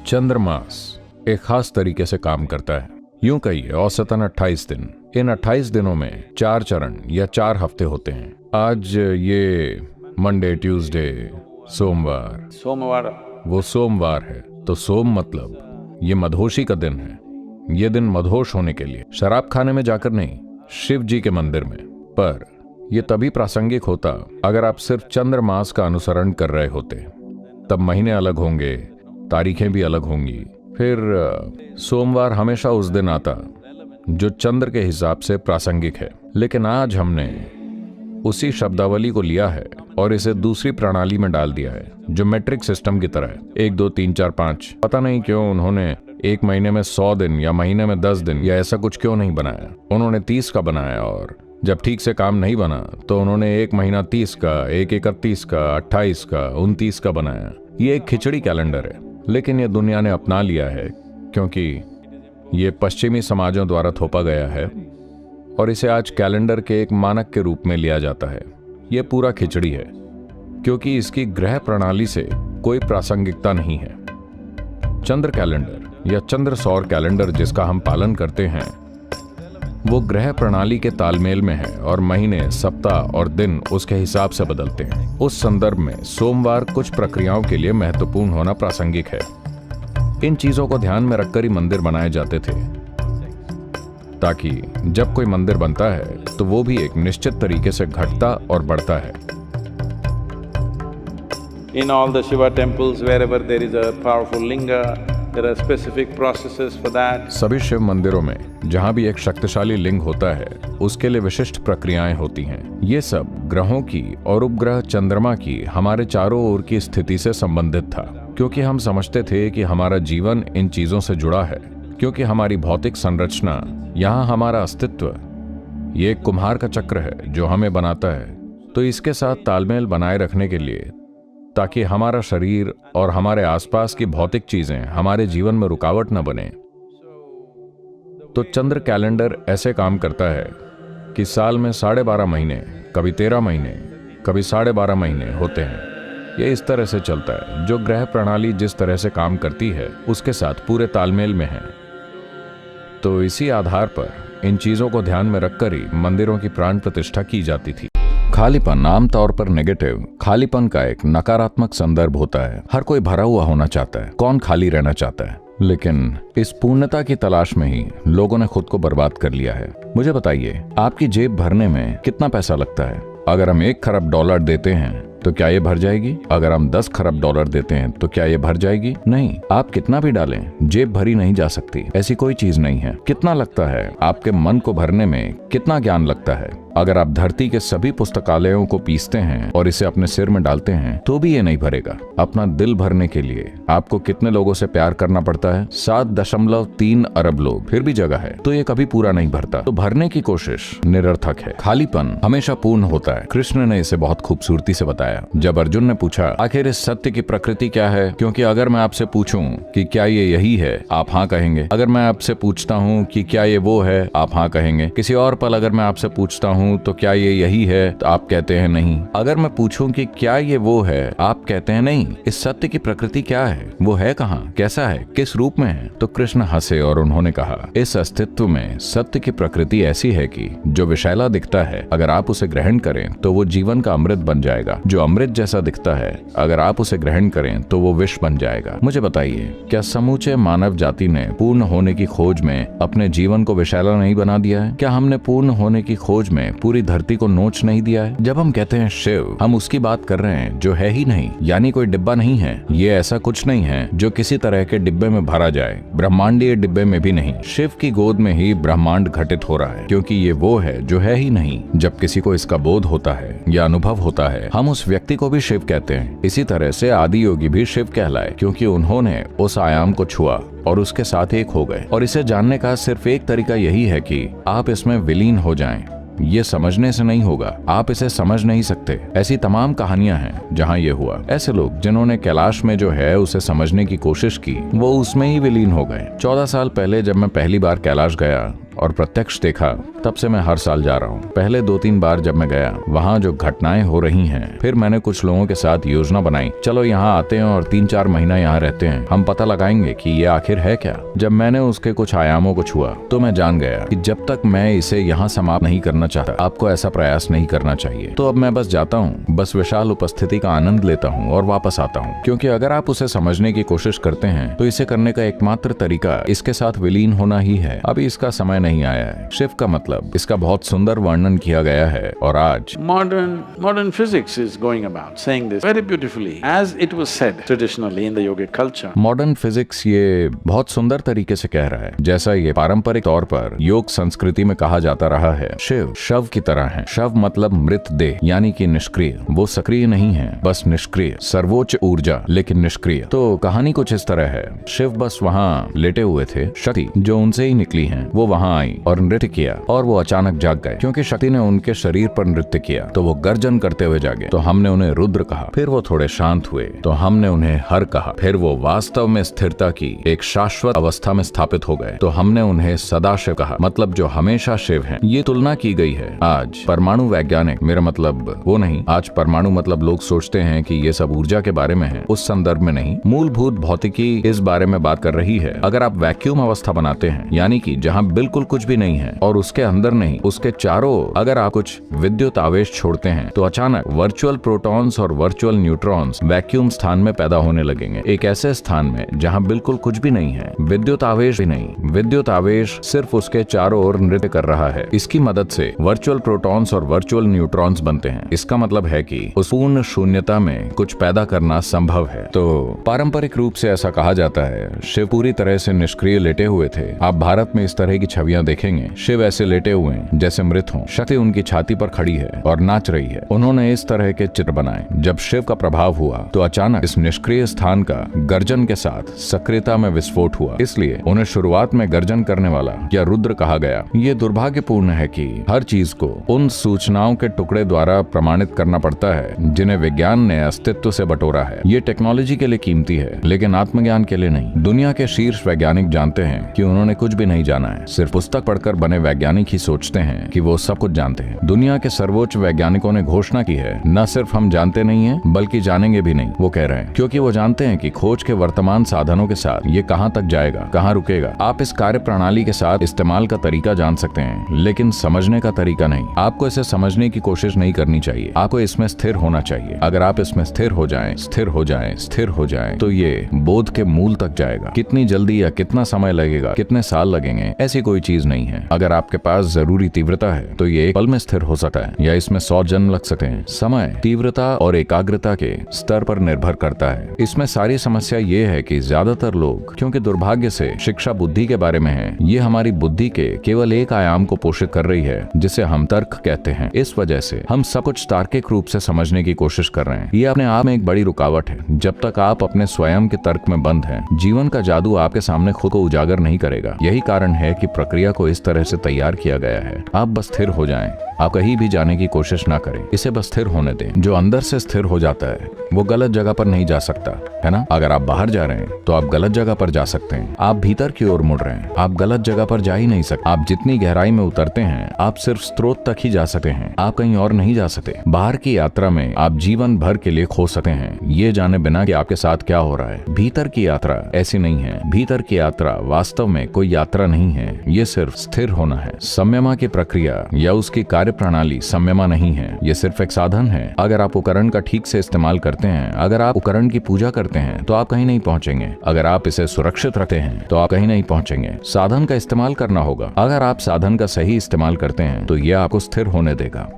चंद्रमास एक खास तरीके से काम करता है। यूं कहिए औसतन 28 दिन। इन 28 दिनों में 4 चरण या 4 हफ्ते होते हैं। आज ये मंडे, ट्यूसडे, सोमवार वो सोमवार है। तो सोम मतलब ये मधोशी का दिन है। ये दिन मधोश होने के लिए शराब खाने में जाकर नहीं, शिव जी के मंदिर में। पर यह तभी प्रासंगिक होता अगर आप सिर्फ चंद्रमास का अनुसरण कर रहे होते। तब महीने अलग होंगे, तारीखें भी अलग होंगी। फिर सोमवार हमेशा उस दिन आता जो चंद्र के हिसाब से प्रासंगिक है। लेकिन आज हमने उसी शब्दावली को लिया है और इसे दूसरी प्रणाली में डाल दिया है जो मैट्रिक सिस्टम की तरह है। 1 2 3 4 5। पता नहीं क्यों उन्होंने एक महीने में 100 दिन या महीने में 10 दिन या ऐसा कुछ क्यों नहीं बनाया। उन्होंने 30 का बनाया और जब ठीक से काम नहीं बना तो उन्होंने एक महीना 30 का, एक 31 का, 28 का, 29 का बनाया। ये एक खिचड़ी कैलेंडर है, लेकिन ये दुनिया ने अपना लिया है क्योंकि ये पश्चिमी समाजों द्वारा थोपा गया है और इसे आज कैलेंडर के एक मानक के रूप में लिया जाता है। ये पूरा खिचड़ी है क्योंकि इसकी ग्रह प्रणाली से कोई प्रासंगिकता नहीं है। चंद्र कैलेंडर या चंद्र सौर कैलेंडर जिसका हम पालन करते हैं वो ग्रह प्रणाली के तालमेल में है और महीने, सप्ताह और दिन उसके हिसाब से बदलते हैं। उस संदर्भ में सोमवार कुछ प्रक्रियाओं के लिए महत्वपूर्ण होना प्रासंगिक है। इन चीजों को ध्यान में रखकर ही मंदिर बनाए जाते थे ताकि जब कोई मंदिर बनता है तो वो भी एक निश्चित तरीके से घटता और बढ़ता है। In all the Shiva temples, wherever there is a powerful linga, there are specific processes for that. सभी शिव मंदिरों में जहाँ भी एक शक्तिशाली लिंग होता है उसके लिए विशिष्ट प्रक्रियाएं होती हैं। ये सब ग्रहों की और उपग्रह चंद्रमा की हमारे चारों ओर की स्थिति से संबंधित था, क्योंकि हम समझते थे कि हमारा जीवन इन चीजों से जुड़ा है। क्योंकि हमारी भौतिक संरचना, यहाँ हमारा अस्तित्व, ये एक कुम्हार का चक्र है जो हमें बनाता है। तो इसके साथ तालमेल बनाए रखने के लिए, ताकि हमारा शरीर और हमारे आसपास की भौतिक चीजें हमारे जीवन में रुकावट न बने, तो चंद्र कैलेंडर ऐसे काम करता है कि साल में 12.5 महीने, कभी 13 महीने, कभी 12.5 महीने होते हैं। ये इस तरह से चलता है। जो ग्रह प्रणाली जिस तरह से काम करती है उसके साथ पूरे तालमेल में है। तो इसी आधार पर इन चीजों को ध्यान में रखकर ही मंदिरों की प्राण प्रतिष्ठा की जाती थी। खालीपन आमतौर पर नेगेटिव, खालीपन का एक नकारात्मक संदर्भ होता है। हर कोई भरा हुआ होना चाहता है, कौन खाली रहना चाहता है? लेकिन इस पूर्णता की तलाश में ही लोगों ने खुद को बर्बाद कर लिया है। मुझे बताइए, आपकी जेब भरने में कितना पैसा लगता है? अगर हम 1 खरब डॉलर देते हैं तो क्या ये भर जाएगी? अगर हम 10 खरब डॉलर देते हैं तो क्या ये भर जाएगी? नहीं। आप कितना भी डालें, जेब भरी नहीं जा सकती। ऐसी कोई चीज नहीं है। कितना लगता है? आपके मन को भरने में कितना ज्ञान लगता है? अगर आप धरती के सभी पुस्तकालयों को पीसते हैं और इसे अपने सिर में डालते हैं तो भी ये नहीं भरेगा। अपना दिल भरने के लिए आपको कितने लोगों से प्यार करना पड़ता है? 7.3 अरब लोग, फिर भी जगह है तो ये कभी पूरा नहीं भरता। तो भरने की कोशिश निरर्थक है। खालीपन हमेशा पूर्ण होता है। कृष्ण ने इसे बहुत खूबसूरती से बताया जब अर्जुन ने पूछा, आखिर इस सत्य की प्रकृति क्या है? क्योंकि अगर मैं आपसे पूछूं कि क्या ये यही है, आप हाँ कहेंगे। अगर मैं आपसे पूछता हूँ कि क्या ये वो है, आप हाँ कहेंगे। किसी और पल अगर मैं आपसे पूछता हूँ तो क्या ये यही है, तो आप कहते हैं नहीं। अगर मैं पूछूं कि क्या ये वो है, आप कहते हैं नहीं। इस सत्य की प्रकृति क्या है? वो है कहाँ, कैसा है, किस रूप में है? तो कृष्ण हंसे और उन्होंने कहा, इस अस्तित्व में सत्य की प्रकृति ऐसी है कि जो विषैला दिखता है, अगर आप उसे ग्रहण करें तो वो जीवन का अमृत बन जाएगा। जो अमृत जैसा दिखता है, अगर आप उसे ग्रहण करें तो वो विष बन जाएगा। मुझे बताइए, क्या समूचे मानव जाति ने पूर्ण होने की खोज में अपने जीवन को विषैला नहीं बना दिया है? क्या हमने पूर्ण होने की खोज में पूरी धरती को नोच नहीं दिया है? जब हम कहते हैं शिव, हम उसकी बात कर रहे हैं जो है ही नहीं, यानी कोई डिब्बा नहीं है। ये ऐसा कुछ नहीं है जो किसी तरह के डिब्बे में भरा जाए, ब्रह्मांडीय डिब्बे में भी नहीं। शिव की गोद में ही ब्रह्मांड घटित हो रहा है, क्योंकि ये वो है जो है ही नहीं। जब किसी को इसका बोध होता है या अनुभव होता है, हम उस व्यक्ति को भी शिव कहते हैं। इसी तरह से आदि योगी भी शिव कहलाए, क्योंकि उन्होंने उस आयाम को छुआ और उसके साथ एक हो गए। और इसे जानने का सिर्फ एक तरीका यही है कि आप इसमें विलीन हो जाएं। ये समझने से नहीं होगा, आप इसे समझ नहीं सकते। ऐसी तमाम कहानियां हैं जहां ये हुआ। ऐसे लोग जिन्होंने कैलाश में जो है उसे समझने की कोशिश की, वो उसमें ही विलीन हो गए। 14 साल पहले जब मैं पहली बार कैलाश गया और प्रत्यक्ष देखा, तब से मैं हर साल जा रहा हूँ। पहले 2-3 बार जब मैं गया, वहाँ जो घटनाएं हो रही हैं, फिर मैंने कुछ लोगों के साथ योजना बनाई, चलो यहाँ आते हैं और 3-4 महीना यहाँ रहते हैं, हम पता लगाएंगे कि ये आखिर है क्या। जब मैंने उसके कुछ आयामों को छुआ तो मैं जान गया कि जब तक मैं इसे यहाँ समाप्त नहीं करना चाहता, आपको ऐसा प्रयास नहीं करना चाहिए। तो अब मैं बस जाता हूँ, बस विशाल उपस्थिति का आनंद लेता हूँ और वापस आता हूँ, क्योंकि अगर आप उसे समझने की कोशिश करते हैं तो इसे करने का एकमात्र तरीका इसके साथ विलीन होना ही है। अभी इसका समय नहीं आया है। शिव का मतलब, इसका बहुत सुंदर वर्णन किया गया है और आज Modern physics is going about saying this very beautifully, as it was said traditionally in the yogic culture. Modern physics ये बहुत सुंदर तरीके से कह रहा है, जैसा ये पारंपरिक तौर पर योग संस्कृति में कहा जाता रहा है। शिव शव की तरह है। शव मतलब मृत देह, यानी कि निष्क्रिय। वो सक्रिय नहीं है, बस निष्क्रिय। सर्वोच्च ऊर्जा लेकिन निष्क्रिय। तो कहानी कुछ इस तरह है। शिव बस वहाँ लेटे हुए थे। शक्ति जो उनसे ही निकली है वो वहाँ आई और नृत्य किया, और वो अचानक जाग गए। क्योंकि शक्ति ने उनके शरीर पर नृत्य किया तो वो गर्जन करते हुए जागे। तो हमने उन्हें रुद्र कहा। फिर वो थोड़े शांत हुए तो हमने उन्हें हर कहा। फिर वो वास्तव में स्थिरता की एक शाश्वत अवस्था में स्थापित हो गए तो हमने उन्हें सदाशिव कहा, मतलब जो हमेशा शिव हैं। ये तुलना की गई है। आज परमाणु वैज्ञानिक, मेरा मतलब वो नहीं, आज परमाणु मतलब लोग सोचते हैं कि ये सब ऊर्जा के बारे में है, उस संदर्भ में नहीं। मूलभूत भौतिकी इस बारे में बात कर रही है। अगर आप वैक्यूम अवस्था बनाते हैं, यानी कि जहां बिल्कुल कुछ भी नहीं है और उसके अंदर नहीं, उसके चारों ओर अगर आप कुछ विद्युत आवेश छोड़ते हैं तो अचानक वर्चुअल प्रोटॉन्स और वर्चुअल न्यूट्रॉन्स वैक्यूम स्थान में पैदा होने लगेंगे। एक ऐसे स्थान में जहां बिल्कुल कुछ भी नहीं है, विद्युत आवेश भी नहीं। विद्युत आवेश सिर्फ उसके चारों ओर नृत्य कर रहा है। इसकी मदद से वर्चुअल प्रोटॉन्स और वर्चुअल न्यूट्रॉन्स बनते हैं। इसका मतलब है कि उस पूर्ण शून्यता में कुछ पैदा करना संभव है। तो पारंपरिक रूप से ऐसा कहा जाता है। शिव पूरी तरह से निष्क्रिय लेटे हुए थे। आप भारत में इस तरह की छवियां देखेंगे। शिव ऐसे लेटे हुए हैं जैसे मृत हों। शक्ति उनकी छाती पर खड़ी है और नाच रही है। उन्होंने इस तरह के चित्र बनाए। जब शिव का प्रभाव हुआ तो अचानक इस निष्क्रिय स्थान का गर्जन के साथ सक्रियता में विस्फोट हुआ। इसलिए उन्हें शुरुआत में गर्जन करने वाला या रुद्र कहा गया। ये दुर्भाग्यपूर्ण है कि हर चीज को उन सूचनाओं के टुकड़े द्वारा प्रमाणित करना पड़ता है जिन्हें विज्ञान ने अस्तित्व से बटोरा है। ये टेक्नोलॉजी के लिए कीमती है, लेकिन आत्मज्ञान के लिए नहीं। दुनिया के शीर्ष वैज्ञानिक जानते हैं कि उन्होंने कुछ भी नहीं जाना है। सिर्फ पुस्तक पढ़कर बने वैज्ञानिक ही सोचते हैं कि वो सब कुछ जानते हैं। दुनिया के सर्वोच्च वैज्ञानिकों ने घोषणा की है, न सिर्फ हम जानते नहीं हैं बल्कि जानेंगे भी नहीं। वो कह रहे हैं क्योंकि वो जानते हैं कि खोज के वर्तमान साधनों के साथ ये कहां तक जाएगा, कहां रुकेगा। आप इस कार्य प्रणाली के साथ इस्तेमाल का तरीका जान सकते हैं, लेकिन समझने का तरीका नहीं। आपको इसे समझने की कोशिश नहीं करनी चाहिए, आपको इसमें स्थिर होना चाहिए। अगर आप इसमें स्थिर हो जाएं, स्थिर हो जाएं, स्थिर हो जाएं, तो ये बोध के मूल तक जाएगा। कितनी जल्दी या कितना समय लगेगा, कितने साल लगेंगे, ऐसी कोई चीज नहीं है। अगर आपके पास जरूरी तीव्रता है तो ये एक पल में स्थिर हो सकता है, या इसमें 100 जन्म लग सकते हैं। समय तीव्रता और एकाग्रता के स्तर पर निर्भर करता है। इसमें सारी समस्या ये है कि ज्यादातर लोग, क्योंकि दुर्भाग्य से शिक्षा बुद्धि के बारे में है, ये हमारी बुद्धि के केवल एक आयाम को पोषित कर रही है जिसे हम तर्क कहते हैं। इस वजह से हम सब कुछ तार्किक रूप से समझने की कोशिश कर रहे हैं। ये अपने आप में एक बड़ी रुकावट है। जब तक आप अपने स्वयं के तर्क में बंद हैं, जीवन का जादू आपके सामने खुद को उजागर नहीं करेगा। यही कारण है कि प्रक्रिया को इस तरह से तैयार किया गया है। आप बस स्थिर हो जाएं, आप कहीं भी जाने की कोशिश ना करें, इसे बस स्थिर होने दें। जो अंदर से स्थिर हो जाता है वो गलत जगह पर नहीं जा सकता, है ना। अगर आप बाहर जा रहे हैं तो आप गलत जगह पर जा सकते हैं। आप भीतर की ओर मुड़ रहे हैं, आप गलत जगह पर जा ही नहीं सकते। आप जितनी गहराई में उतरते हैं आप सिर्फ स्रोत तक ही जा सकते हैं, आप कहीं और नहीं जा सकते। बाहर की यात्रा में आप जीवन भर के लिए खो सकते हैं, ये जाने बिना कि आपके साथ क्या हो रहा है। भीतर की यात्रा ऐसी नहीं है। भीतर की यात्रा वास्तव में कोई यात्रा नहीं है, ये सिर्फ स्थिर होना है। संयमा की प्रक्रिया या उसकी कार्य प्रणाली संयमा नहीं है, ये सिर्फ एक साधन है। अगर आप उपकरण का ठीक से इस्तेमाल करते हैं, अगर आप उपकरण की पूजा करते हैं तो आप कहीं नहीं पहुंचेंगे। अगर आप इसे सुरक्षित रखते हैं तो आप कहीं नहीं पहुंचेंगे। साधन का इस्तेमाल करना होगा। अगर आप साधन का सही इस्तेमाल करते हैं तो यह आपको स्थिर होने देगा।